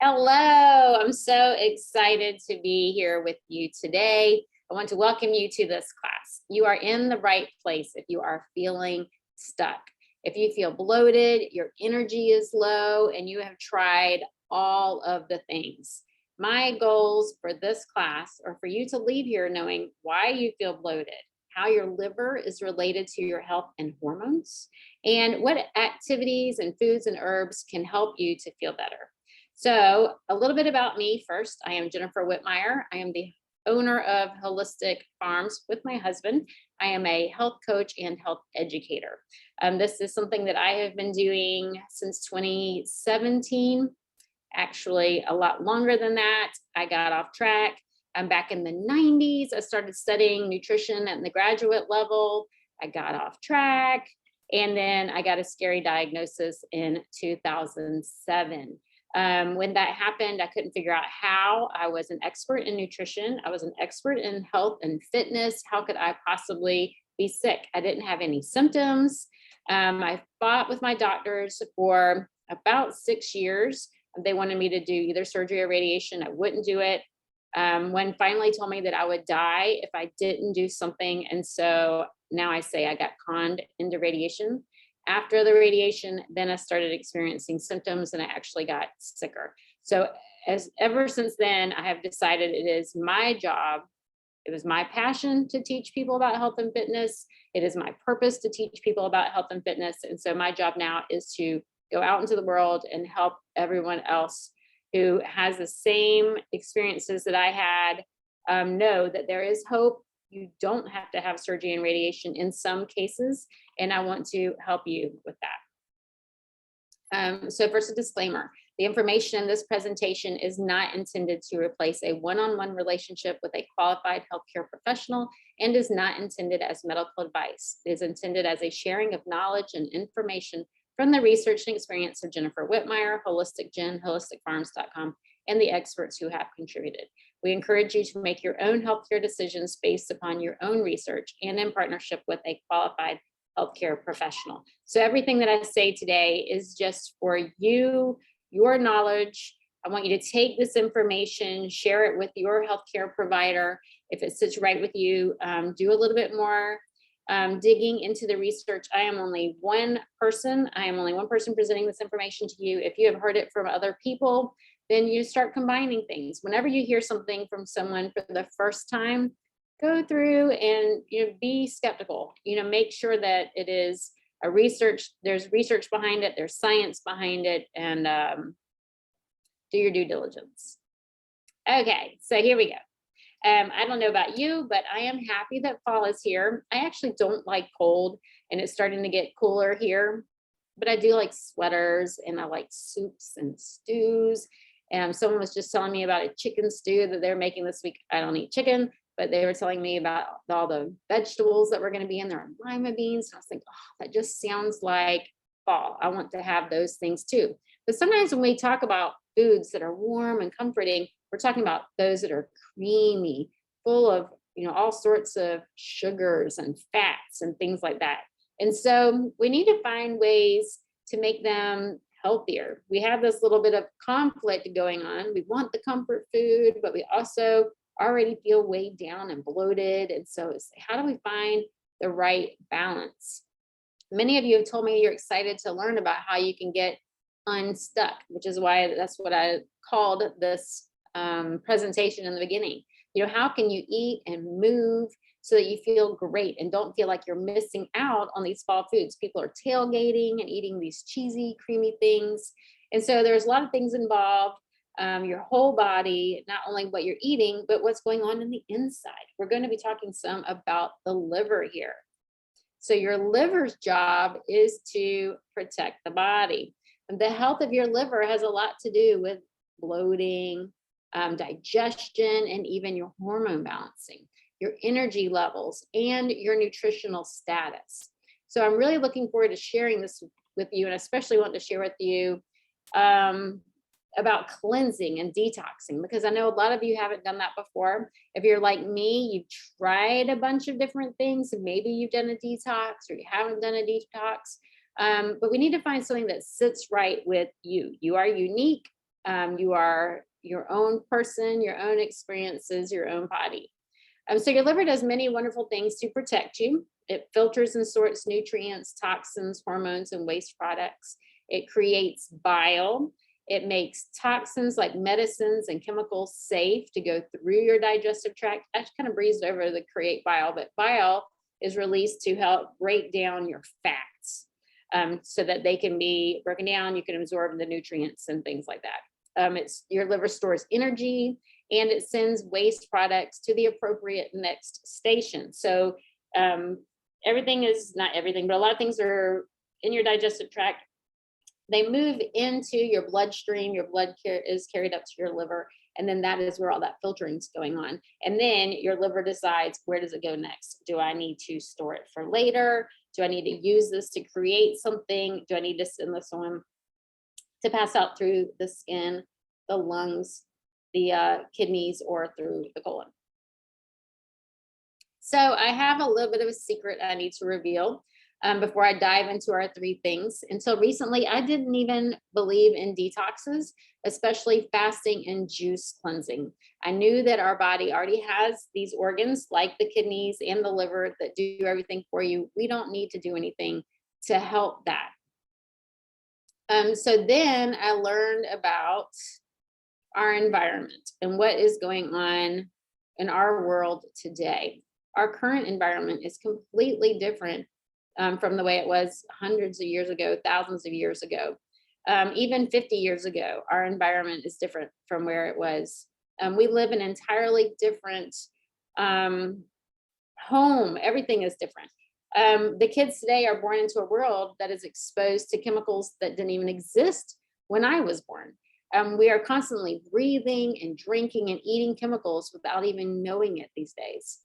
Hello, I'm so excited to be here with you today. I want to welcome you to this class. You are in the right place if you are feeling stuck. If you feel bloated, your energy is low, and you have tried all of the things. My goals for this class are for you to leave here knowing why you feel bloated, how your liver is related to your health and hormones, and what activities and foods and herbs can help you to feel better. So, a little bit about me first. I am Jennifer Whitmire. I am the owner of Holistic Farms with my husband. I am a health coach and health educator. This is something that I have been doing since 2017, actually, a lot longer than that. I got off track. Back in the 90s, I started studying nutrition at the graduate level. I got off track. And then I got a scary diagnosis in 2007. When that happened, I couldn't figure out how. I was an expert in nutrition. I was an expert in health and fitness. How could I possibly be sick? I didn't have any symptoms. I fought with my doctors for about 6 years. They wanted me to do either surgery or radiation. I wouldn't do it. One finally told me that I would die if I didn't do something. And so now I say I got conned into radiation. After the radiation, then I started experiencing symptoms and I actually got sicker. So ever since then, I have decided it is my job. It was my passion to teach people about health and fitness. It is my purpose to teach people about health and fitness. And so my job now is to go out into the world and help everyone else who has the same experiences that I had know that there is hope. You don't have to have surgery and radiation in some cases, and I want to help you with that. So first, a disclaimer. The information in this presentation is not intended to replace a one-on-one relationship with a qualified healthcare professional and is not intended as medical advice. It is intended as a sharing of knowledge and information from the research and experience of Jennifer Whitmire, Holistic Jen, holisticfarms.com, and the experts who have contributed. We encourage you to make your own healthcare decisions based upon your own research and in partnership with a qualified healthcare professional. So everything that I say today is just for you, your knowledge. I want you to take this information, share it with your healthcare provider. If it sits right with you, do a little bit more digging into the research. I am only one person. I am only one person presenting this information to you. If you have heard it from other people, then you start combining things. Whenever you hear something from someone for the first time, go through and be skeptical. Make sure that it is a research. There's research behind it. There's science behind it, and do your due diligence. Okay, so here we go. I don't know about you, but I am happy that fall is here. I actually don't like cold, and it's starting to get cooler here, but I do like sweaters, and I like soups and stews. And someone was just telling me about a chicken stew that they're making this week. I don't eat chicken, but they were telling me about all the vegetables that were going to be in there, lima beans. And I was like, oh, that just sounds like fall. I want to have those things too. But sometimes when we talk about foods that are warm and comforting, we're talking about those that are creamy, full of all sorts of sugars and fats and things like that. And so we need to find ways to make them healthier. We have this little bit of conflict going on. We want the comfort food, but we also already feel weighed down and bloated. And so it's how do we find the right balance? Many of you have told me you're excited to learn about how you can get unstuck, which is why that's what I called this presentation in the beginning. How can you eat and move so that you feel great and don't feel like you're missing out on these fall foods? People are tailgating and eating these cheesy, creamy things. And so there's a lot of things involved. Your whole body, not only what you're eating, but what's going on in the inside. We're going to be talking some about the liver here. So your liver's job is to protect the body. And the health of your liver has a lot to do with bloating, digestion, and even your hormone balancing, your energy levels, and your nutritional status. So I'm really looking forward to sharing this with you, and especially want to share with you about cleansing and detoxing, because I know a lot of you haven't done that before. If you're like me, you've tried a bunch of different things, and maybe you've done a detox or you haven't done a detox. But we need to find something that sits right with you. You are unique. You are your own person, your own experiences, your own body. So your liver does many wonderful things to protect you. It filters and sorts nutrients, toxins, hormones, and waste products. It creates bile. It makes toxins like medicines and chemicals safe to go through your digestive tract. I kind of breezed over the create bile, but bile is released to help break down your fats so that they can be broken down. You can absorb the nutrients and things like that. Your liver stores energy, and it sends waste products to the appropriate next station. So everything is not everything, but a lot of things are in your digestive tract. They move into your bloodstream. Your blood is carried up to your liver, and then that is where all that filtering is going on. And then your liver decides, where does it go next? Do I need to store it for later? Do I need to use this to create something? Do I need to send this on to pass out through the skin, the lungs, the kidneys, or through the colon? So I have a little bit of a secret I need to reveal before I dive into our 3 things. Until recently, I didn't even believe in detoxes, especially fasting and juice cleansing. I knew that our body already has these organs like the kidneys and the liver that do everything for you. We don't need to do anything to help that. So then I learned about our environment and what is going on in our world today. Our current environment is completely different from the way it was hundreds of years ago, thousands of years ago. Even 50 years ago, our environment is different from where it was. We live in an entirely different home. Everything is different. The kids today are born into a world that is exposed to chemicals that didn't even exist when I was born. We are constantly breathing and drinking and eating chemicals without even knowing it these days.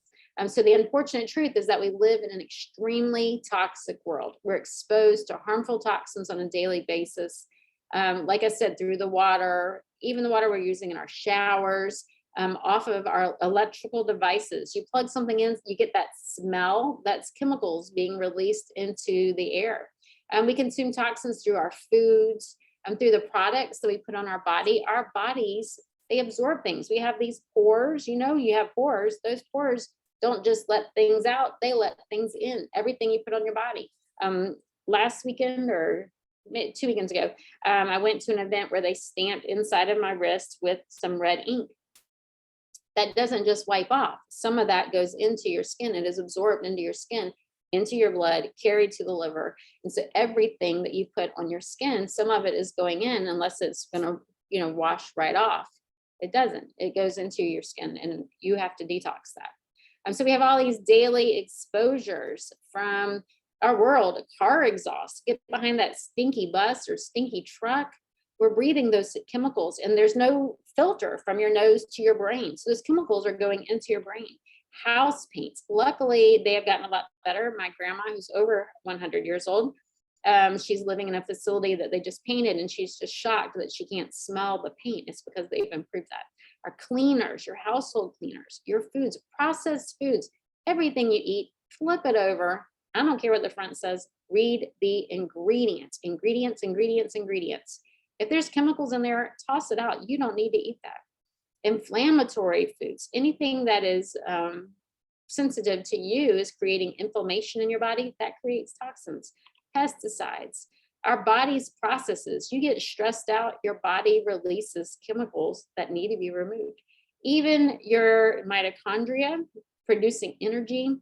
So the unfortunate truth is that we live in an extremely toxic world. We're exposed to harmful toxins on a daily basis. Like I said, through the water, even the water we're using in our showers, off of our electrical devices. You plug something in, you get that smell, that's chemicals being released into the air. We consume toxins through our foods, through the products that we put on our body. Our bodies, they absorb things. We have these pores, you have pores. Those pores don't just let things out, they let things in, everything you put on your body. Last weekend or 2 weekends ago, I went to an event where they stamped inside of my wrist with some red ink. That doesn't just wipe off. Some of that goes into your skin. It is absorbed into your skin, into your blood, carried to the liver. And so everything that you put on your skin, some of it is going in unless it's going to, wash right off. It doesn't. It goes into your skin, and you have to detox that. So we have all these daily exposures from our world, car exhaust. Get behind that stinky bus or stinky truck. We're breathing those chemicals, and there's no filter from your nose to your brain. So those chemicals are going into your brain. House paints. Luckily, they have gotten a lot better. My grandma, who's over 100 years old, she's living in a facility that they just painted, and she's just shocked that she can't smell the paint. It's because they've improved that. Our cleaners, your household cleaners, your foods, processed foods, everything you eat, flip it over. I don't care what the front says. Read the ingredients, ingredients, ingredients, ingredients. If there's chemicals in there, toss it out. You don't need to eat that. Inflammatory foods, anything that is sensitive to you is creating inflammation in your body. That creates toxins. Pesticides, our body's processes. You get stressed out, your body releases chemicals that need to be removed. Even your mitochondria producing energy.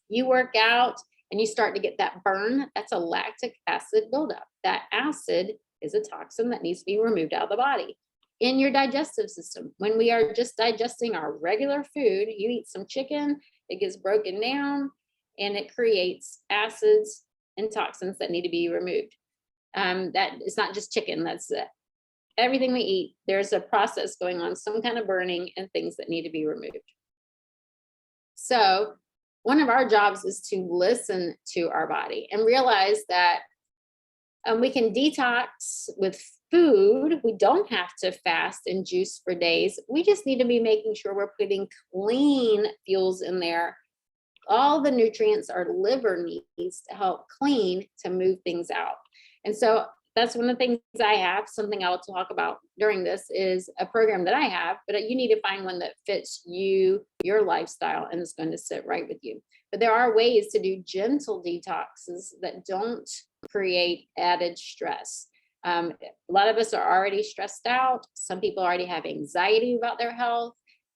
You work out and you start to get that burn. That's a lactic acid buildup. That acid is a toxin that needs to be removed out of the body. In your digestive system, when we are just digesting our regular food, you eat some chicken, it gets broken down and it creates acids and toxins that need to be removed. That it's not just chicken, that's everything we eat. There's a process going on, some kind of burning and things that need to be removed. So one of our jobs is to listen to our body and realize that we can detox with food. We don't have to fast and juice for days. We just need to be making sure we're putting clean fuels in there. All the nutrients our liver needs to help clean to move things out. And so that's one of the things I have. Something I'll talk about during this is a program that I have, but you need to find one that fits you, your lifestyle, and is going to sit right with you. But there are ways to do gentle detoxes that don't create added stress. A lot of us are already stressed out. Some people already have anxiety about their health.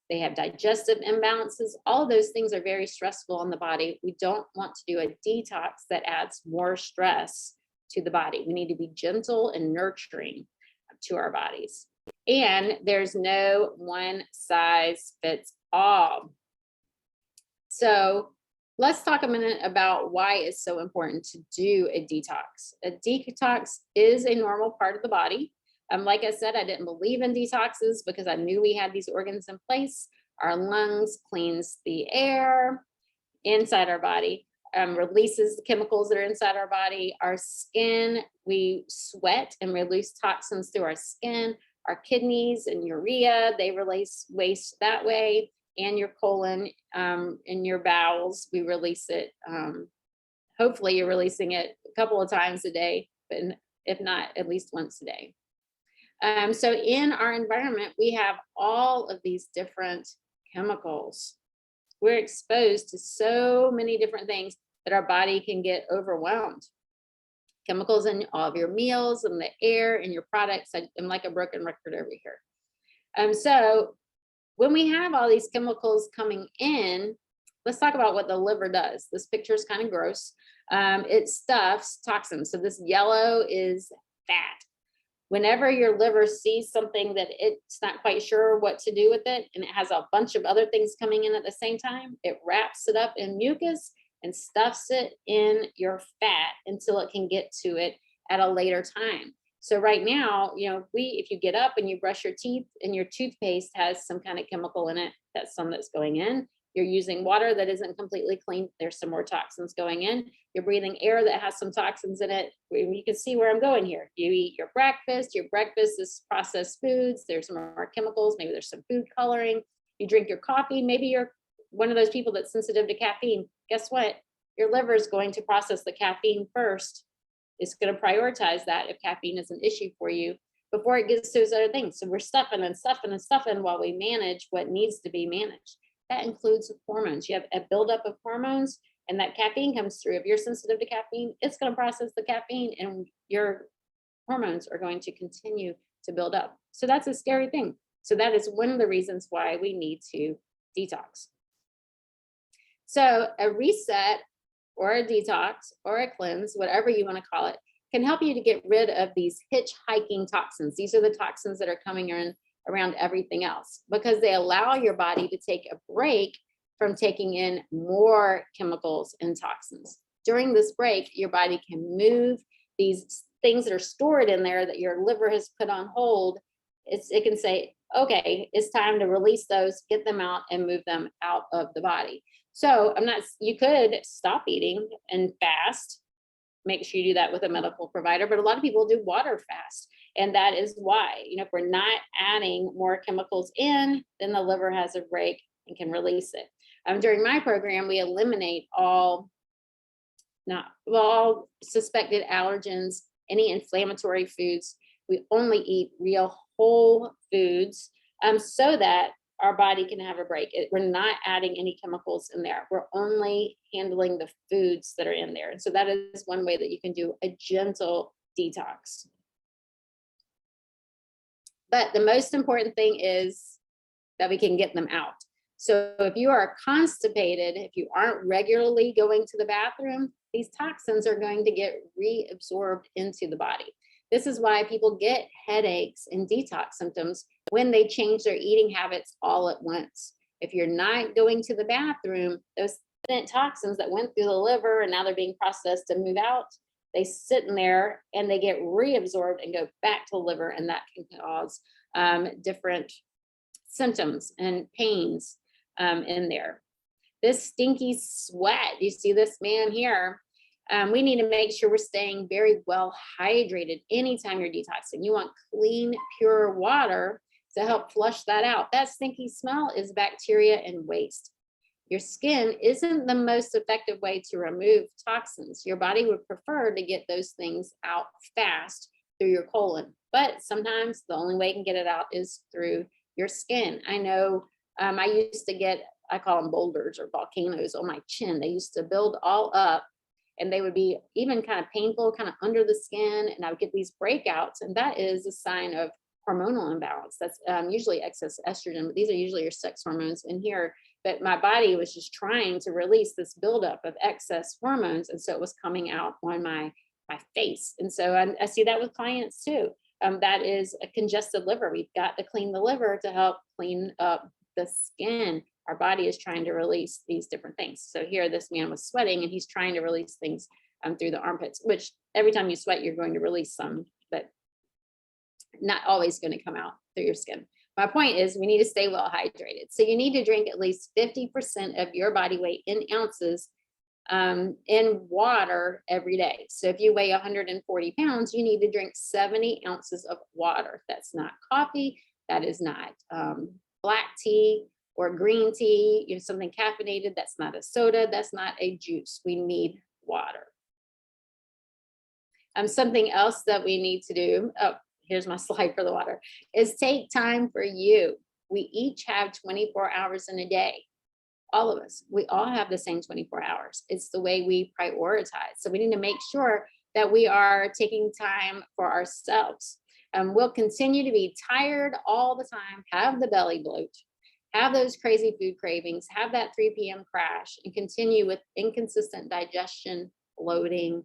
They have digestive imbalances. All of those things are very stressful on the body. We don't want to do a detox that adds more stress to the body. We need to be gentle and nurturing to our bodies. And there's no one size fits all. So let's talk a minute about why it's so important to do a detox. A detox is a normal part of the body. Like I said, I didn't believe in detoxes because I knew we had these organs in place. Our lungs cleans the air inside our body, releases the chemicals that are inside our body. Our skin, we sweat and release toxins through our skin. Our kidneys and urea, they release waste that way. And your colon and your bowels, we release it. Hopefully you're releasing it a couple of times a day, but if not, at least once a day. So in our environment, we have all of these different chemicals. We're exposed to so many different things that our body can get overwhelmed. Chemicals in all of your meals and the air and your products. I'm like a broken record over here. So when we have all these chemicals coming in, let's talk about what the liver does. This picture is kind of gross. It stuffs toxins. So this yellow is fat. Whenever your liver sees something that it's not quite sure what to do with it, and it has a bunch of other things coming in at the same time, it wraps it up in mucus and stuffs it in your fat until it can get to it at a later time. So right now, if you get up and you brush your teeth and your toothpaste has some kind of chemical in it, that's some that's going in. You're using water that isn't completely clean. There's some more toxins going in. You're breathing air that has some toxins in it. You can see where I'm going here. You eat your breakfast is processed foods. There's some more chemicals. Maybe there's some food coloring. You drink your coffee. Maybe you're one of those people that's sensitive to caffeine. Guess what? Your liver is going to process the caffeine first. It's going to prioritize that if caffeine is an issue for you before it gets to those other things. So we're stuffing and stuffing and stuffing while we manage what needs to be managed. That includes hormones. You have a buildup of hormones and that caffeine comes through. If you're sensitive to caffeine, it's going to process the caffeine and your hormones are going to continue to build up. So that's a scary thing. So that is one of the reasons why we need to detox. So a reset or a detox or a cleanse, whatever you want to call it, can help you to get rid of these hitchhiking toxins. These are the toxins that are coming in around everything else because they allow your body to take a break from taking in more chemicals and toxins. During this break, your body can move these things that are stored in there that your liver has put on hold. It can say, okay, it's time to release those, get them out and move them out of the body. So you could stop eating and fast. Make sure you do that with a medical provider, but a lot of people do water fast. And that is why, if we're not adding more chemicals in, then the liver has a break and can release it. During my program, we eliminate all suspected allergens, any inflammatory foods. We only eat real whole foods so that our body can have a break. We're not adding any chemicals in there. We're only handling the foods that are in there. And so that is one way that you can do a gentle detox. But the most important thing is that we can get them out. So if you are constipated, if you aren't regularly going to the bathroom, these toxins are going to get reabsorbed into the body. This is why people get headaches and detox symptoms when they change their eating habits all at once. If you're not going to the bathroom, those toxins that went through the liver and now they're being processed to move out, they sit in there and they get reabsorbed and go back to the liver, and that can cause different symptoms and pains in there. This stinky sweat, you see this man here, we need to make sure we're staying very well hydrated anytime you're detoxing. You want clean, pure water to help flush that out. That stinky smell is bacteria and waste. Your skin isn't the most effective way to remove toxins. Your body would prefer to get those things out fast through your colon. But sometimes the only way you can get it out is through your skin. I know I used to get, I call them boulders or volcanoes on my chin. They used to build all up and they would be even kind of painful, kind of under the skin. And I would get these breakouts. And that is a sign of hormonal imbalance. That's usually excess estrogen, but these are usually your sex hormones in here. But my body was just trying to release this buildup of excess hormones. And so it was coming out on my face. And so I see that with clients too. That is a congested liver. We've got to clean the liver to help clean up the skin. Our body is trying to release these different things. So here, this man was sweating and he's trying to release things through the armpits, which every time you sweat, you're going to release some, but not always going to come out through your skin. My point is we need to stay well hydrated. So you need to drink at least 50% of your body weight in ounces in water every day. So if you weigh 140 pounds, you need to drink 70 ounces of water. That's not coffee. That is not black tea or green tea, something caffeinated. That's not a soda. That's not a juice. We need water. Something else that we need to do, oh, here's my slide for the water, is take time for you. We each have 24 hours in a day. All of us, we all have the same 24 hours. It's the way we prioritize. So we need to make sure that we are taking time for ourselves. We'll continue to be tired all the time, have the belly bloat, have those crazy food cravings, have that 3 p.m. crash, and continue with inconsistent digestion, bloating,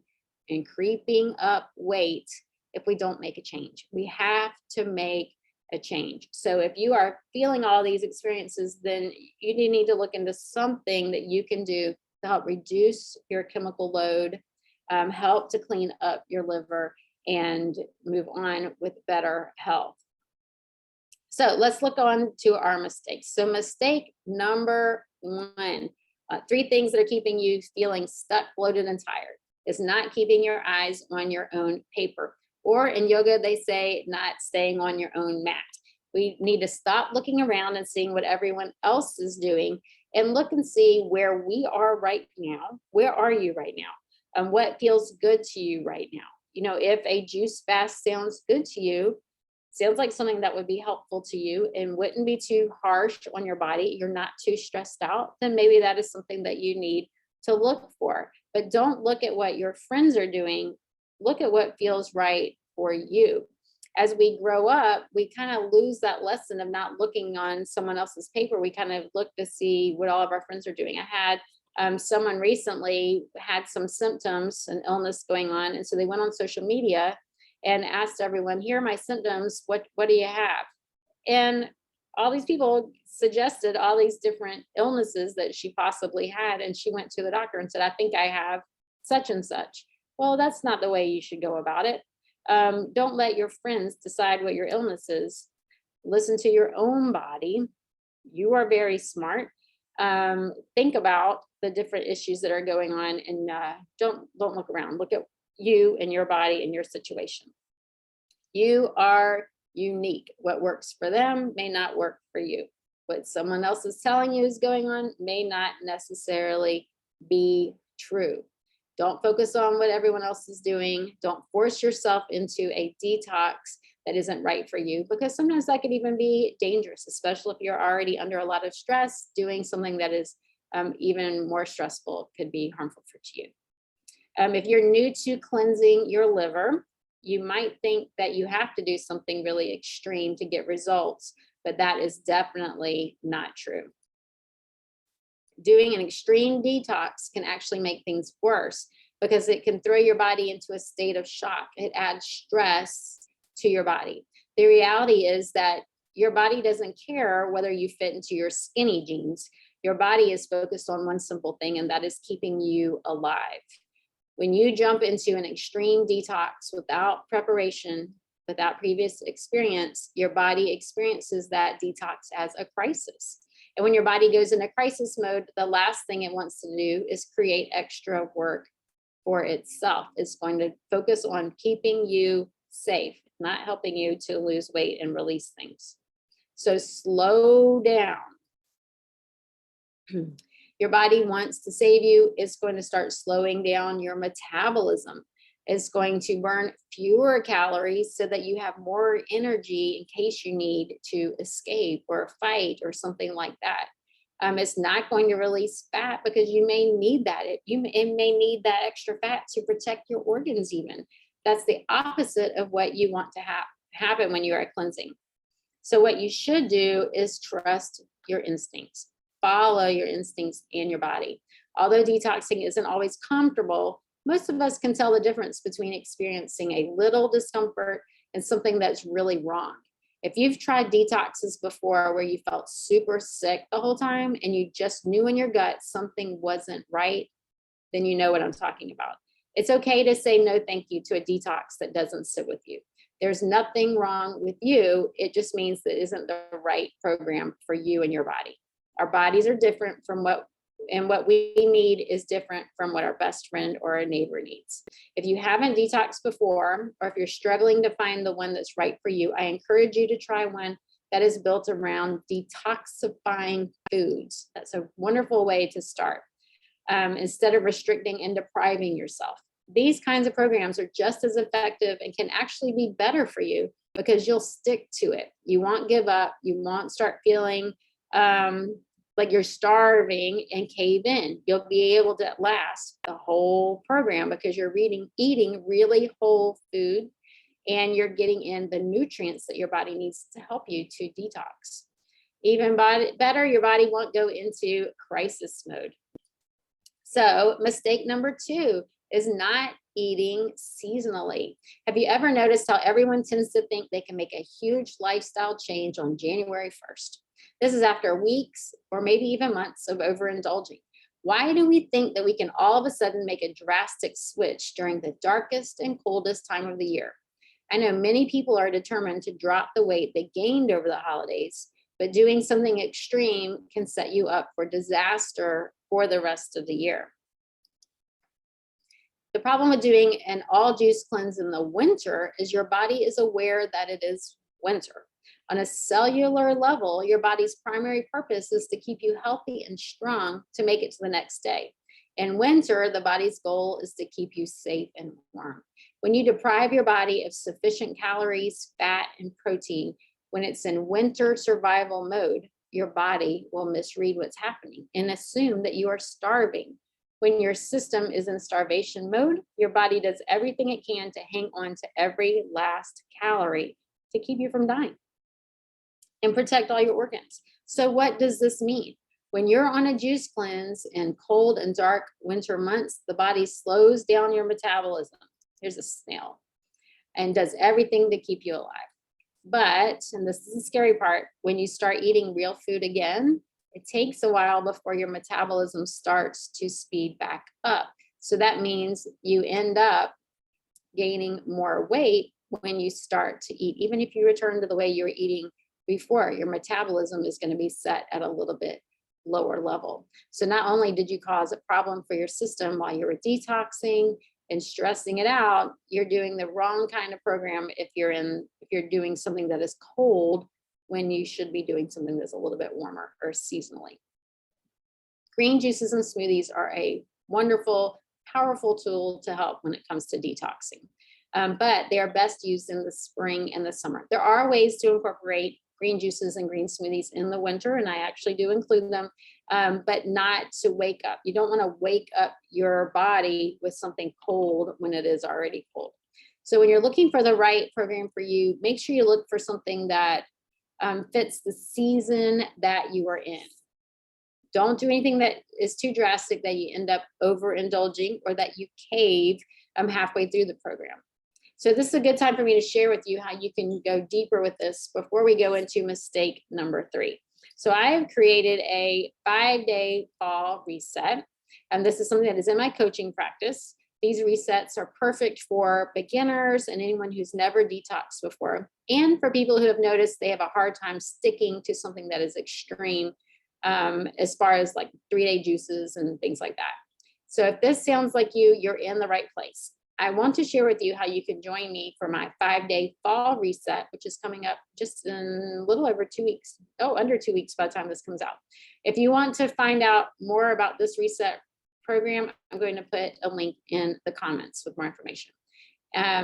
and creeping up weight if we don't make a change. We have to make a change. So if you are feeling all these experiences, then you need to look into something that you can do to help reduce your chemical load, help to clean up your liver, and move on with better health. So let's look on to our mistakes. So mistake number one, 3 things that are keeping you feeling stuck, bloated, and tired is not keeping your eyes on your own paper. Or in yoga, they say not staying on your own mat. We need to stop looking around and seeing what everyone else is doing and look and see where we are right now. Where are you right now? What feels good to you right now? If a juice fast sounds good to you, sounds like something that would be helpful to you and wouldn't be too harsh on your body, you're not too stressed out, then maybe that is something that you need to look for. But don't look at what your friends are doing. Look at what feels right for you. As we grow up, we kind of lose that lesson of not looking on someone else's paper. We kind of look to see what all of our friends are doing. I had someone recently had some symptoms, an illness going on. And so they went on social media and asked everyone, here are my symptoms. What do you have? And all these people suggested all these different illnesses that she possibly had. And she went to the doctor and said, I think I have such and such. Well, that's not the way you should go about it. Don't let your friends decide what your illness is. Listen to your own body. You are very smart. Think about the different issues that are going on, and don't look around. Look at you and your body and your situation. You are unique. What works for them may not work for you. What someone else is telling you is going on may not necessarily be true. Don't focus on what everyone else is doing. Don't force yourself into a detox that isn't right for you, because sometimes that could even be dangerous, especially if you're already under a lot of stress. Doing something that is even more stressful could be harmful to you. If you're new to cleansing your liver, you might think that you have to do something really extreme to get results, but that is definitely not true. Doing an extreme detox can actually make things worse because it can throw your body into a state of shock. It adds stress to your body. The reality is that your body doesn't care whether you fit into your skinny jeans. Your body is focused on one simple thing, and that is keeping you alive. When you jump into an extreme detox without preparation, without previous experience, your body experiences that detox as a crisis. And when your body goes into crisis mode, the last thing it wants to do is create extra work for itself. It's going to focus on keeping you safe, not helping you to lose weight and release things. So slow down. Your body wants to save you. It's going to start slowing down your metabolism. It's going to burn fewer calories so that you have more energy in case you need to escape or fight or something like that. It's not going to release fat because you may need that. It may need that extra fat to protect your organs even. That's the opposite of what you want to happen when you are cleansing. So what you should do is trust your instincts, follow your instincts and your body. Although detoxing isn't always comfortable, most of us can tell the difference between experiencing a little discomfort and something that's really wrong. If you've tried detoxes before where you felt super sick the whole time and you just knew in your gut something wasn't right, then you know what I'm talking about. It's okay to say no thank you to a detox that doesn't sit with you. There's nothing wrong with you. It just means that isn't the right program for you and your body. Our bodies are different from what we need is different from what our best friend or a neighbor needs. If you haven't detoxed before, or if you're struggling to find the one that's right for you, I encourage you to try one that is built around detoxifying foods. That's a wonderful way to start. Instead of restricting and depriving yourself. These kinds of programs are just as effective and can actually be better for you because you'll stick to it. You won't give up. You won't start feeling like you're starving and cave in. You'll be able to last the whole program because you're eating really whole food and you're getting in the nutrients that your body needs to help you to detox. Even better, your body won't go into crisis mode. So mistake number 2 is not eating seasonally. Have you ever noticed how everyone tends to think they can make a huge lifestyle change on January 1st? This is after weeks or maybe even months of overindulging. Why do we think that we can all of a sudden make a drastic switch during the darkest and coldest time of the year? I know many people are determined to drop the weight they gained over the holidays, but doing something extreme can set you up for disaster for the rest of the year. The problem with doing an all juice cleanse in the winter is your body is aware that it is winter. On a cellular level, your body's primary purpose is to keep you healthy and strong to make it to the next day. In winter, the body's goal is to keep you safe and warm. When you deprive your body of sufficient calories, fat, and protein, when it's in winter survival mode, your body will misread what's happening and assume that you are starving. When your system is in starvation mode, your body does everything it can to hang on to every last calorie to keep you from dying and protect all your organs. So what does this mean? When you're on a juice cleanse in cold and dark winter months, the body slows down your metabolism. Here's a snail, and does everything to keep you alive. But, and this is the scary part, when you start eating real food again, it takes a while before your metabolism starts to speed back up. So that means you end up gaining more weight when you start to eat. Even if you return to the way you were eating before, your metabolism is going to be set at a little bit lower level. So not only did you cause a problem for your system while you were detoxing and stressing it out, you're doing the wrong kind of program if you're doing something that is cold when you should be doing something that's a little bit warmer or seasonally. Green juices and smoothies are a wonderful, powerful tool to help when it comes to detoxing. But they are best used in the spring and the summer. There are ways to incorporate green juices and green smoothies in the winter, and I actually do include them, but not to wake up. You don't want to wake up your body with something cold when it is already cold. So when you're looking for the right program for you, make sure you look for something that fits the season that you are in. Don't do anything that is too drastic that you end up overindulging or that you cave halfway through the program. So this is a good time for me to share with you how you can go deeper with this before we go into mistake number 3. So I have created a 5-day fall reset, and this is something that is in my coaching practice. These resets are perfect for beginners and anyone who's never detoxed before, and for people who have noticed they have a hard time sticking to something that is extreme, as far as like 3-day juices and things like that. So if this sounds like you're in the right place. I want to share with you how you can join me for my 5-day fall reset, which is coming up just in a little over 2 weeks. Under 2 weeks by the time this comes out. If you want to find out more about this reset program, I'm going to put a link in the comments with more information.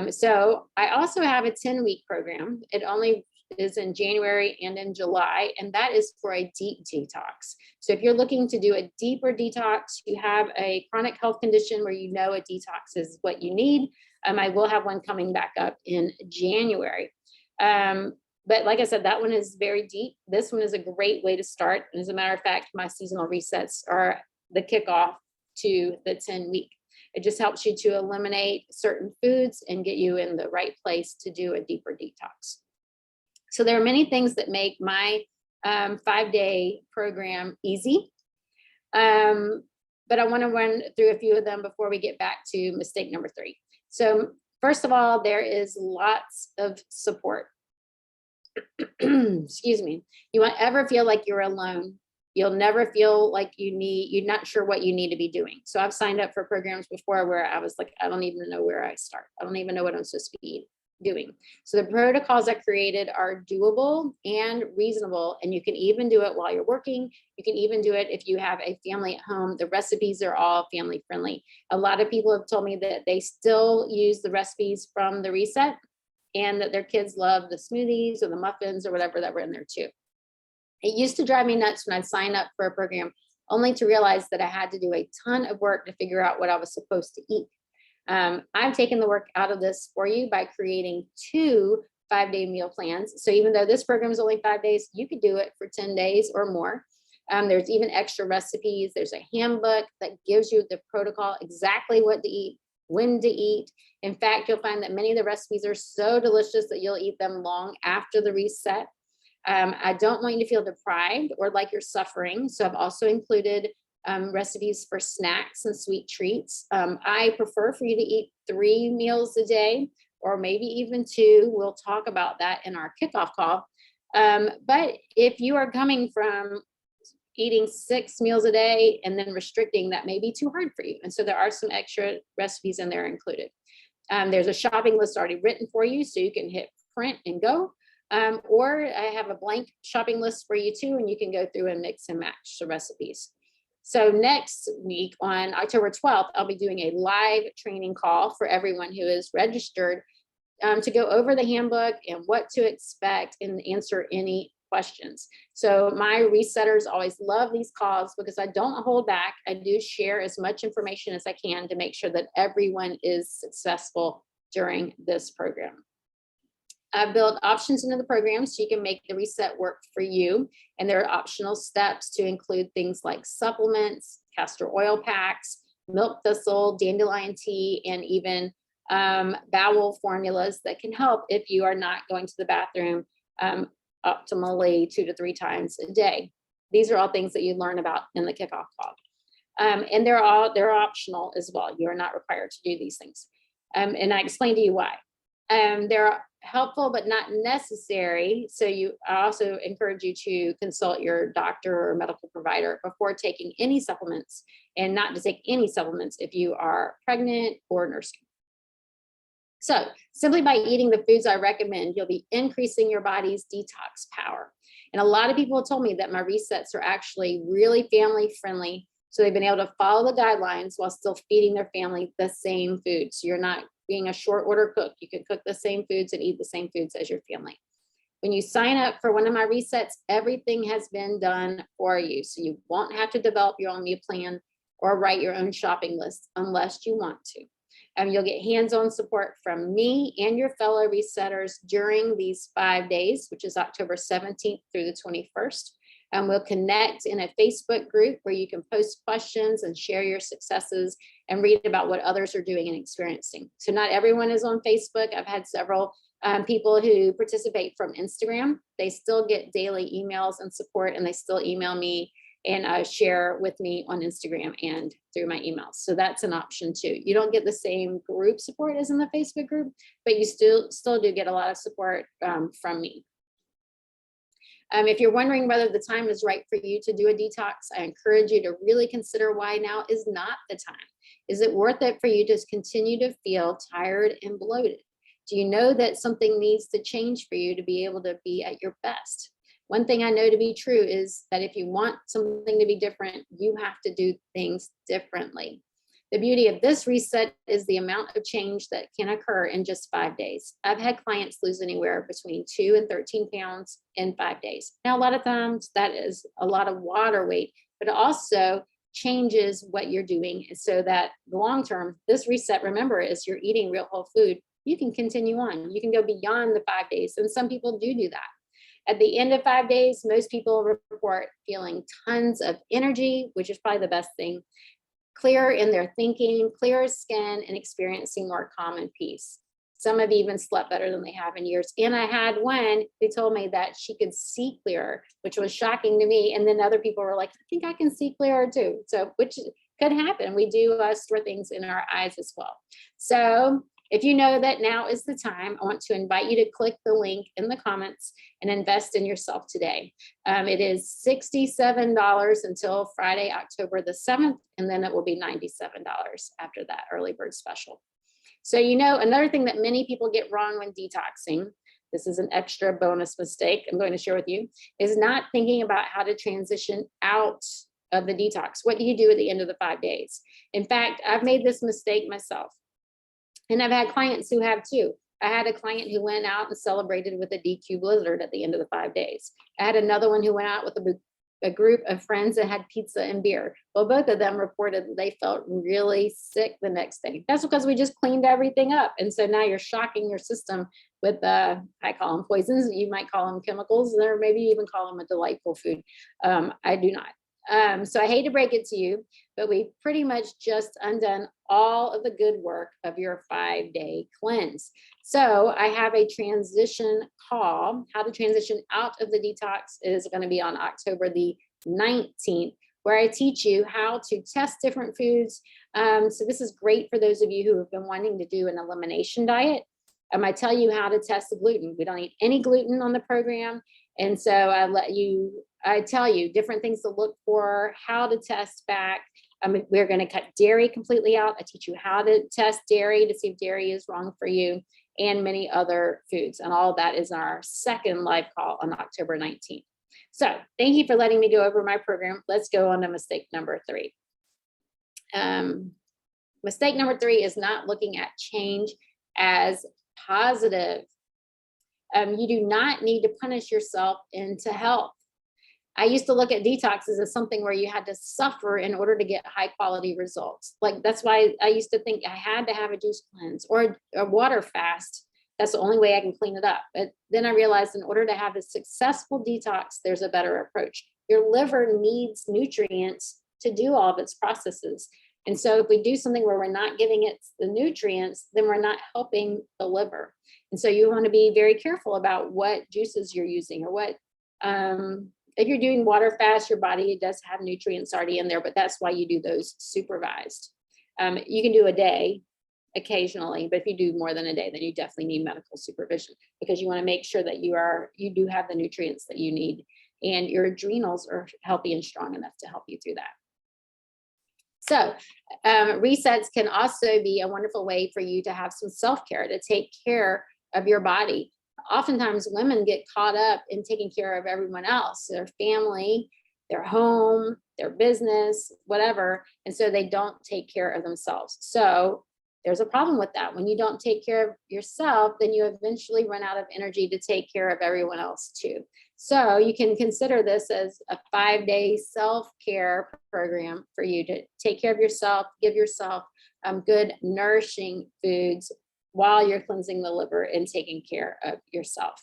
So I also have a 10-week program. It only is in January and in July, and that is for a deep detox. So if you're looking to do a deeper detox, you have a chronic health condition where you know a detox is what you need. I will have one coming back up in January. But like I said, that one is very deep. This one is a great way to start. And as a matter of fact, my seasonal resets are the kickoff to the 10-week. It just helps you to eliminate certain foods and get you in the right place to do a deeper detox. So there are many things that make my 5-day program easy. But I want to run through a few of them before we get back to mistake number 3. So first of all, there is lots of support. Excuse me. You won't ever feel like you're alone. You'll never feel like you're not sure what you need to be doing. So I've signed up for programs before where I was like, I don't even know where I start. I don't even know what I'm supposed to be doing. So the protocols I created are doable and reasonable, and you can even do it while you're working. You can even do it if you have a family at home. The recipes are all family friendly. A lot of people have told me that they still use the recipes from the reset and that their kids love the smoothies or the muffins or whatever that were in there too. It used to drive me nuts when I'd sign up for a program only to realize that I had to do a ton of work to figure out what I was supposed to eat. I've taken the work out of this for you by creating 2 5-day meal plans. So even though this program is only 5 days, you could do it for 10 days or more. There's even extra recipes. There's a handbook that gives you the protocol, exactly what to eat, when to eat. In fact, you'll find that many of the recipes are so delicious that you'll eat them long after the reset. I don't want you to feel deprived or like you're suffering. So I've also included recipes for snacks and sweet treats. I prefer for you to eat 3 meals a day, or maybe even 2. We'll talk about that in our kickoff call. But if you are coming from eating 6 meals a day and then restricting, that may be too hard for you. And so there are some extra recipes in there included. There's a shopping list already written for you, so you can hit print and go. Or I have a blank shopping list for you too, and you can go through and mix and match the recipes. So next week on October 12th, I'll be doing a live training call for everyone who is registered to go over the handbook and what to expect and answer any questions. So my resetters always love these calls because I don't hold back. I do share as much information as I can to make sure that everyone is successful during this program. I've built options into the program so you can make the reset work for you. And there are optional steps to include things like supplements, castor oil packs, milk thistle, dandelion tea, and even bowel formulas that can help if you are not going to the bathroom optimally 2 to 3 times a day. These are all things that you learn about in the kickoff call. And they're optional as well. You are not required to do these things. And I explained to you why. They're helpful but not necessary. So I also encourage you to consult your doctor or medical provider before taking any supplements, and not to take any supplements if you are pregnant or nursing. So simply by eating the foods I recommend, you'll be increasing your body's detox power. And a lot of people have told me that my resets are actually really family friendly. So they've been able to follow the guidelines while still feeding their family the same food. So you're not being a short order cook. You can cook the same foods and eat the same foods as your family. When you sign up for one of my resets, everything has been done for you. So you won't have to develop your own meal plan or write your own shopping list unless you want to. You'll get hands-on support from me and your fellow resetters during these 5 days, which is October 17th through the 21st. We'll connect in a Facebook group where you can post questions and share your successes and read about what others are doing and experiencing. So not everyone is on Facebook. I've had several people who participate from Instagram. They still get daily emails and support, and they still email me and share with me on Instagram and through my emails. So that's an option too. You don't get the same group support as in the Facebook group, but you still do get a lot of support from me. If you're wondering whether the time is right for you to do a detox, I encourage you to really consider why now is not the time. Is it worth it for you to continue to feel tired and bloated? Do you know that something needs to change for you to be able to be at your best? One thing I know to be true is that if you want something to be different, you have to do things differently. The beauty of this reset is the amount of change that can occur in just 5 days. I've had clients lose anywhere between 2 and 13 pounds in 5 days. Now, a lot of times that is a lot of water weight, but it also changes what you're doing so that the long term, this reset, remember, is you're eating real whole food. You can continue on. You can go beyond the 5 days. And some people do that. At the end of 5 days, most people report feeling tons of energy, which is probably the best thing, clearer in their thinking, clearer skin, and experiencing more calm and peace. Some have even slept better than they have in years. And I had one who told me that she could see clearer, which was shocking to me. And then other people were like, I think I can see clearer too. So, which could happen. We do store things in our eyes as well. So if you know that now is the time, I want to invite you to click the link in the comments and invest in yourself today. It is $67 until Friday, October the 7th, and then it will be $97 after that early bird special. So, another thing that many people get wrong when detoxing, this is an extra bonus mistake I'm going to share with you, is not thinking about how to transition out of the detox. What do you do at the end of the 5 days? In fact, I've made this mistake myself. And I've had clients who have too. I had a client who went out and celebrated with a DQ Blizzard at the end of the 5 days. I had another one who went out with a group of friends that had pizza and beer. Well, both of them reported that they felt really sick the next day. That's because we just cleaned everything up. And so now you're shocking your system with, I call them poisons. You might call them chemicals, or maybe even call them a delightful food. I do not. So I hate to break it to you, but we pretty much just undone all of the good work of your 5-day cleanse. So I have a transition call. How to transition out of the detox is going to be on October the 19th, where I teach you how to test different foods. So this is great for those of you who have been wanting to do an elimination diet. I tell you how to test the gluten. We don't eat any gluten on the program. And so I tell you different things to look for, how to test back. We're going to cut dairy completely out. I teach you how to test dairy to see if dairy is wrong for you, and many other foods. And all of that is our second live call on October 19th. So thank you for letting me go over my program. Let's go on to mistake number 3. Mistake number 3 is not looking at change as positive. You do not need to punish yourself into health. I used to look at detoxes as something where you had to suffer in order to get high quality results. Like, that's why I used to think I had to have a juice cleanse or a water fast. That's the only way I can clean it up. But then I realized in order to have a successful detox, there's a better approach. Your liver needs nutrients to do all of its processes. And so if we do something where we're not giving it the nutrients, then we're not helping the liver. And so you want to be very careful about what juices you're using, or what, if you're doing water fast, your body does have nutrients already in there, but that's why you do those supervised. You can do a day occasionally, but if you do more than a day, then you definitely need medical supervision, because you want to make sure that you do have the nutrients that you need, and your adrenals are healthy and strong enough to help you through that. So resets can also be a wonderful way for you to have some self-care, to take care of your body. Oftentimes women get caught up in taking care of everyone else, their family, their home, their business, whatever. And so they don't take care of themselves. So there's a problem with that. When you don't take care of yourself, then you eventually run out of energy to take care of everyone else too. So you can consider this as a 5-day self-care program for you to take care of yourself, give yourself good nourishing foods while you're cleansing the liver and taking care of yourself.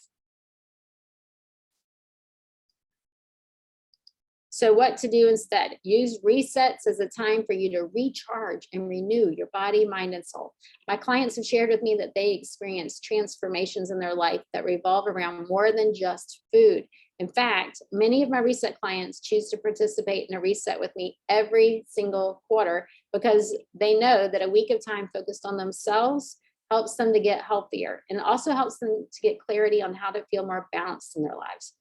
So what to do instead? Use resets as a time for you to recharge and renew your body, mind, and soul. My clients have shared with me that they experience transformations in their life that revolve around more than just food. In fact, many of my reset clients choose to participate in a reset with me every single quarter, because they know that a week of time focused on themselves helps them to get healthier, and also helps them to get clarity on how to feel more balanced in their lives.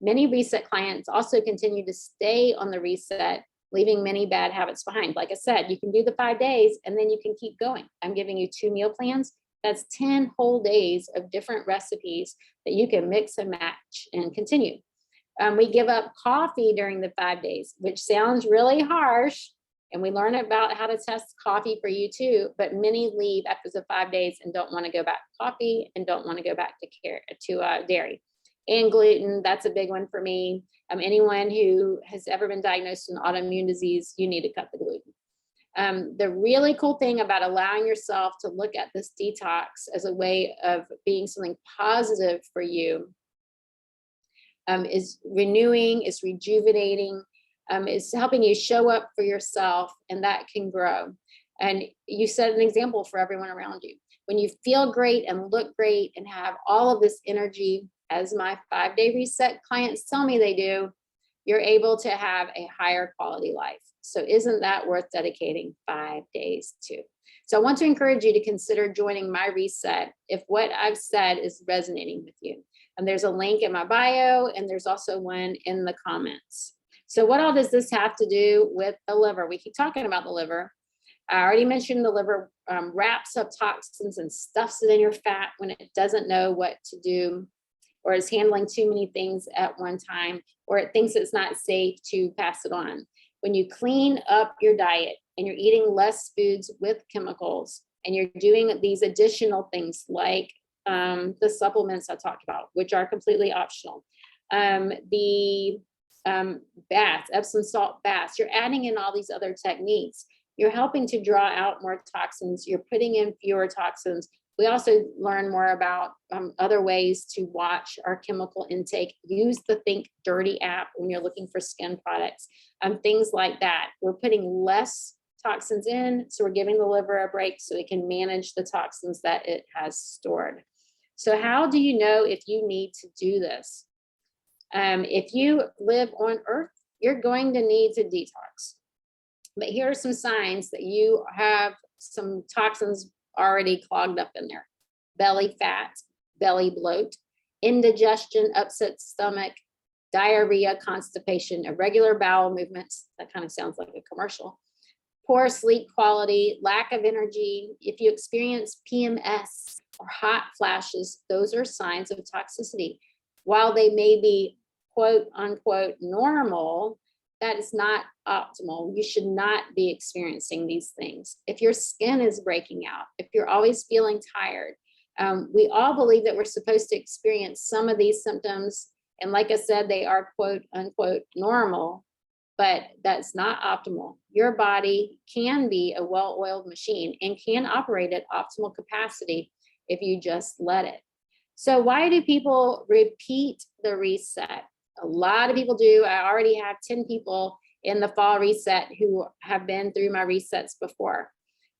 Many reset clients also continue to stay on the reset, leaving many bad habits behind. Like I said, you can do the 5 days and then you can keep going. I'm giving you 2 meal plans. That's 10 whole days of different recipes that you can mix and match and continue. We give up coffee during the 5 days, which sounds really harsh. And we learn about how to test coffee for you too, but many leave after the 5 days and don't want to go back to coffee and don't want to go back to dairy. And gluten, that's a big one for me. Anyone who has ever been diagnosed with an autoimmune disease, you need to cut the gluten. The really cool thing about allowing yourself to look at this detox as a way of being something positive for you is renewing, is rejuvenating, is helping you show up for yourself, and that can grow. And you set an example for everyone around you. When you feel great and look great and have all of this energy, as my 5-day reset clients tell me they do, you're able to have a higher quality life. So isn't that worth dedicating 5 days to? So I want to encourage you to consider joining my reset if what I've said is resonating with you. And there's a link in my bio, and there's also one in the comments. So what all does this have to do with the liver? We keep talking about the liver. I already mentioned the liver wraps up toxins and stuffs it in your fat when it doesn't know what to do, or is handling too many things at one time, or it thinks it's not safe to pass it on. When you clean up your diet and you're eating less foods with chemicals, and you're doing these additional things like the supplements I talked about, which are completely optional, the baths, Epsom salt baths, you're adding in all these other techniques. You're helping to draw out more toxins. You're putting in fewer toxins. We also learn more about other ways to watch our chemical intake. Use the Think Dirty app when you're looking for skin products, things like that. We're putting less toxins in, so we're giving the liver a break so it can manage the toxins that it has stored. So how do you know if you need to do this? If you live on Earth, you're going to need to detox. But here are some signs that you have some toxins already clogged up in there. Belly fat, belly bloat, indigestion, upset stomach, diarrhea, constipation, irregular bowel movements. That kind of sounds like a commercial. Poor sleep quality, lack of energy. If you experience PMS or hot flashes, those are signs of toxicity. While they may be quote unquote normal, that is not optimal. You should not be experiencing these things. If your skin is breaking out, if you're always feeling tired, we all believe that we're supposed to experience some of these symptoms. And like I said, they are quote unquote normal, but that's not optimal. Your body can be a well-oiled machine and can operate at optimal capacity if you just let it. So why do people repeat the reset? A lot of people do. I already have 10 people in the fall reset who have been through my resets before.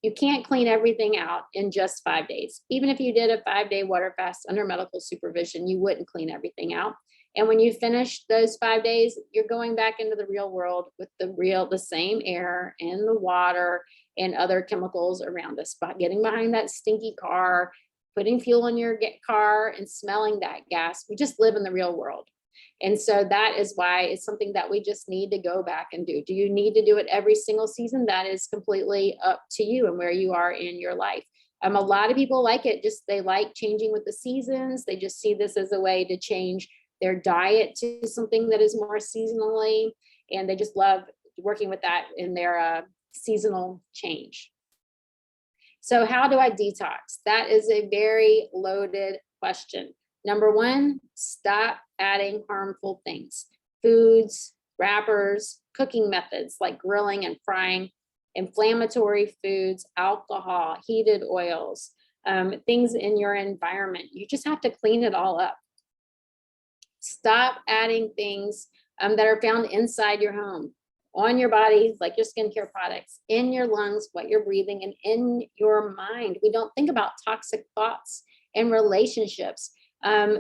You can't clean everything out in just 5 days. Even if you did a 5-day water fast under medical supervision, you wouldn't clean everything out. And when you finish those 5 days, you're going back into the real world with the same air and the water and other chemicals around us. By getting behind that stinky car, putting fuel in your car and smelling that gas, we just live in the real world. And so that is why it's something that we just need to go back and do. Do you need to do it every single season? That is completely up to you and where you are in your life. A lot of people like it, they like changing with the seasons. They just see this as a way to change their diet to something that is more seasonally, and they just love working with that in their seasonal change. So how do I detox? That is a very loaded question. Number one, stop adding harmful things. Foods, wrappers, cooking methods like grilling and frying, inflammatory foods, alcohol, heated oils, things in your environment. You just have to clean it all up. Stop adding things that are found inside your home, on your body, like your skincare products, in your lungs, what you're breathing, and in your mind. We don't think about toxic thoughts and relationships.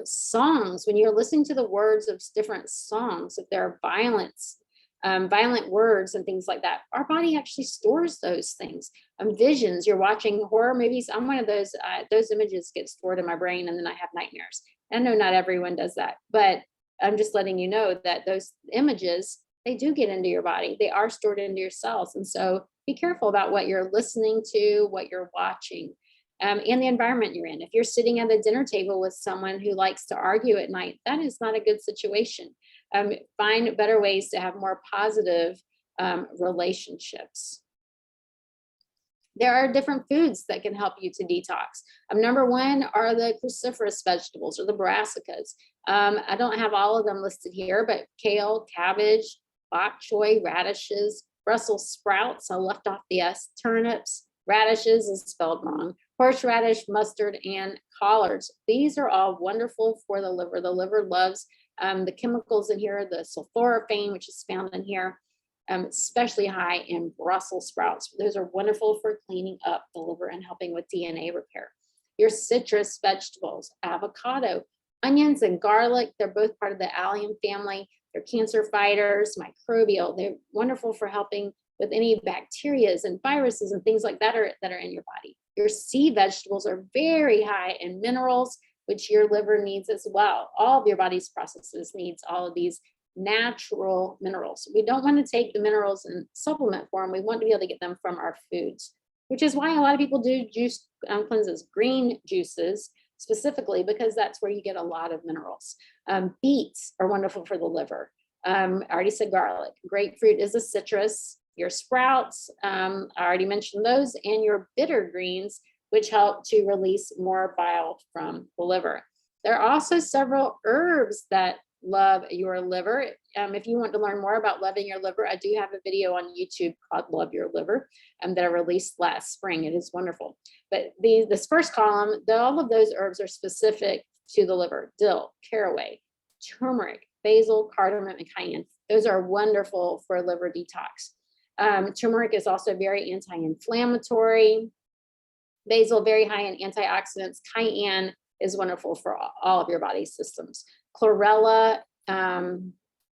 Songs, when you're listening to the words of different songs, if there are violent words and things like that, our body actually stores those things. Visions, you're watching horror movies. I'm one of those images get stored in my brain and then I have nightmares. I know not everyone does that, but I'm just letting you know that those images, they do get into your body. They are stored into your cells. And so be careful about what you're listening to, what you're watching. And the environment you're in. If you're sitting at the dinner table with someone who likes to argue at night, that is not a good situation. Find better ways to have more positive relationships. There are different foods that can help you to detox. Number one are the cruciferous vegetables or the brassicas. I don't have all of them listed here, but kale, cabbage, bok choy, radishes, Brussels sprouts, I left off the S, turnips, radishes is spelled wrong, horseradish, mustard, and collards. These are all wonderful for the liver. The liver loves the chemicals in here, the sulforaphane, which is found in here, especially high in Brussels sprouts. Those are wonderful for cleaning up the liver and helping with DNA repair. Your citrus vegetables, avocado, onions, and garlic, they're both part of the allium family. They're cancer fighters, microbial. They're wonderful for helping with any bacterias and viruses and things like that that are in your body. Your sea vegetables are very high in minerals, which your liver needs as well. All of your body's processes needs all of these natural minerals. We don't want to take the minerals in supplement form. We want to be able to get them from our foods, which is why a lot of people do juice cleanses, green juices specifically, because that's where you get a lot of minerals. Beets are wonderful for the liver. I already said garlic. Grapefruit is a citrus. Your sprouts, I already mentioned those, and your bitter greens, which help to release more bile from the liver. There are also several herbs that love your liver. If you want to learn more about loving your liver, I do have a video on YouTube called Love Your Liver that I released last spring. It is wonderful. But this first column, all of those herbs are specific to the liver: dill, caraway, turmeric, basil, cardamom, and cayenne. Those are wonderful for liver detox. Turmeric is also very anti-inflammatory. Basil, very high in antioxidants. Cayenne is wonderful for all of your body systems. Chlorella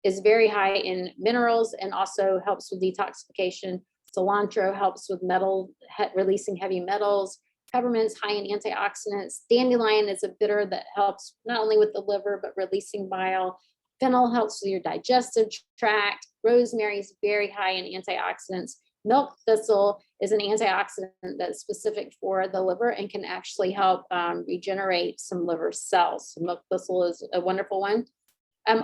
is very high in minerals and also helps with detoxification. Cilantro helps with releasing heavy metals. Peppermint's high in antioxidants. Dandelion is a bitter that helps not only with the liver, but releasing bile. Fennel helps with your digestive tract. Rosemary is very high in antioxidants. Milk thistle is an antioxidant that's specific for the liver and can actually help regenerate some liver cells. So milk thistle is a wonderful one.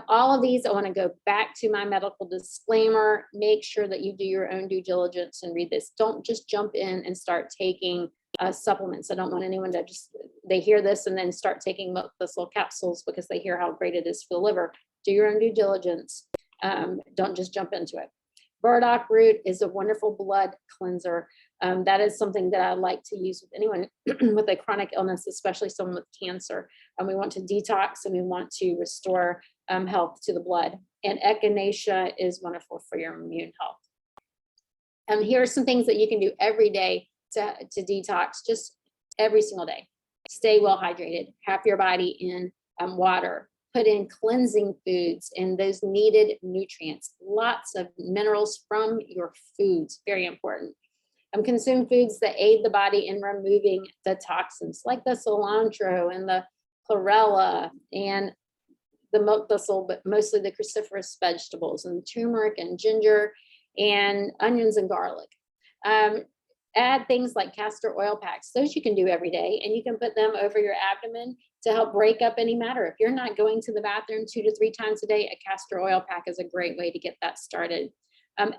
All of these, I want to go back to my medical disclaimer. Make sure that you do your own due diligence and read this. Don't just jump in and start taking supplements. I don't want anyone to they hear this and then start taking milk thistle capsules because they hear how great it is for the liver. Do your own due diligence. Don't just jump into it. Burdock root is a wonderful blood cleanser. That is something that I like to use with anyone with a chronic illness, especially someone with cancer. We want to detox and we want to restore health to the blood. And echinacea is wonderful for your immune health. Here are some things that you can do every day to detox, just every single day. Stay well hydrated, have your body in water, put in cleansing foods and those needed nutrients, lots of minerals from your foods, very important. Consume foods that aid the body in removing the toxins, like the cilantro and the chlorella and the milk thistle, but mostly the cruciferous vegetables and turmeric and ginger and onions and garlic. Add things like castor oil packs. Those you can do every day, and you can put them over your abdomen to help break up any matter. If you're not going to the bathroom 2 to 3 times a day, a castor oil pack is a great way to get that started.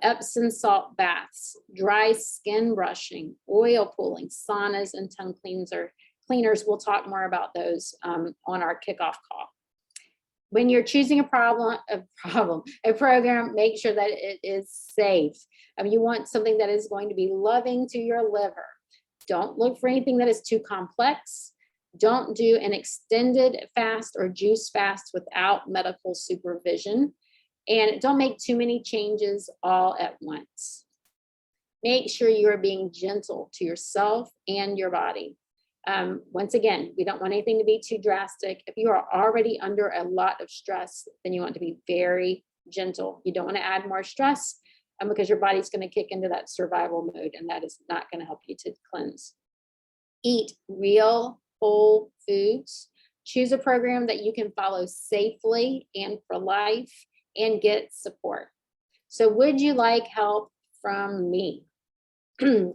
Epsom salt baths, dry skin brushing, oil pulling, saunas, and tongue cleaners. We'll talk more about those on our kickoff call. When you're choosing a program, make sure that it is safe. You want something that is going to be loving to your liver. Don't look for anything that is too complex. Don't do an extended fast or juice fast without medical supervision. And don't make too many changes all at once. Make sure you are being gentle to yourself and your body. Once again, we don't want anything to be too drastic. If you are already under a lot of stress, then you want to be very gentle. You don't want to add more stress because your body's going to kick into that survival mode, and that is not going to help you to cleanse. Eat real whole foods. Choose a program that you can follow safely and for life and get support. So would you like help from me?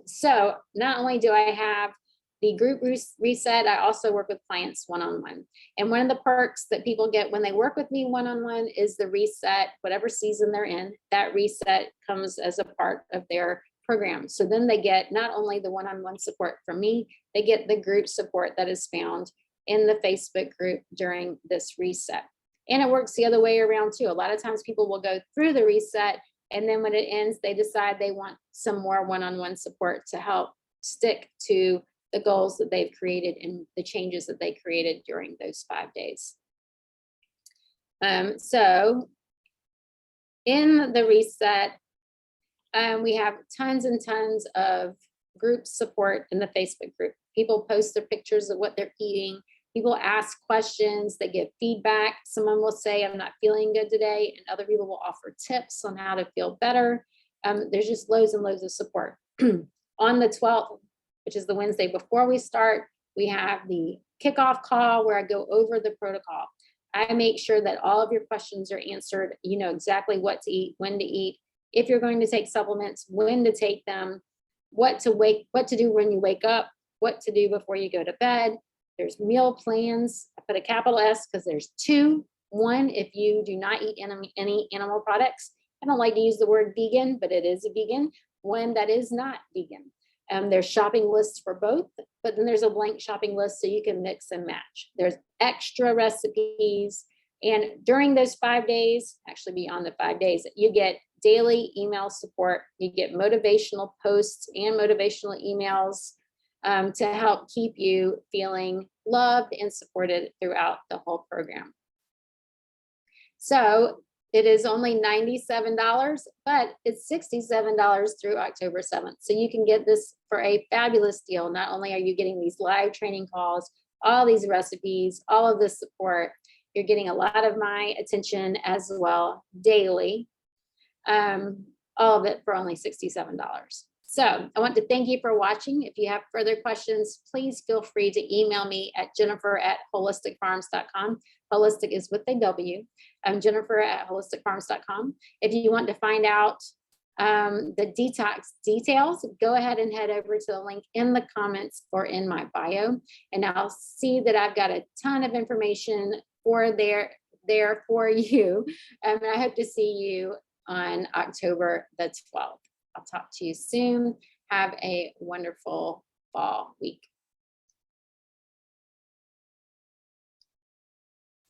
So not only do I have the group reset, I also work with clients one-on-one. And one of the perks that people get when they work with me one-on-one is the reset, whatever season they're in, that reset comes as a part of their program. So then they get not only the one-on-one support from me, they get the group support that is found in the Facebook group during this reset. And it works the other way around too. A lot of times people will go through the reset, and then when it ends, they decide they want some more one-on-one support to help stick to the goals that they've created and the changes that they created during those 5 days. So in the reset, we have tons and tons of group support in the Facebook group. People post their pictures of what they're eating. People ask questions, they give feedback. Someone will say, I'm not feeling good today, and other people will offer tips on how to feel better. There's just loads and loads of support. On the 12th, which is the Wednesday before we start, we have the kickoff call where I go over the protocol. I make sure that all of your questions are answered. You know exactly what to eat, when to eat, if you're going to take supplements, when to take them, what to do when you wake up, what to do before you go to bed. There's meal plans. I put a capital S because there's two. One, if you do not eat any animal products. I don't like to use the word vegan, but it is a vegan. One that is not vegan. There's shopping lists for both, but then there's a blank shopping list so you can mix and match. There's extra recipes. And during those 5 days, actually beyond the 5 days, you get daily email support. You get motivational posts and motivational emails to help keep you feeling loved and supported throughout the whole program. So it is only $97, but it's $67 through October 7th. So you can get this for a fabulous deal. Not only are you getting these live training calls, all these recipes, all of this support, you're getting a lot of my attention as well daily. All of it for only $67. So I want to thank you for watching. If you have further questions, please feel free to email me at jennifer@holisticfarms.com. Holistic is with a W. Jennifer@holisticfarms.com. If you want to find out the detox details, go ahead and head over to the link in the comments or in my bio, and I'll see that I've got a ton of information for there for you. And I hope to see you on October the 12th. I'll talk to you soon. Have a wonderful fall week.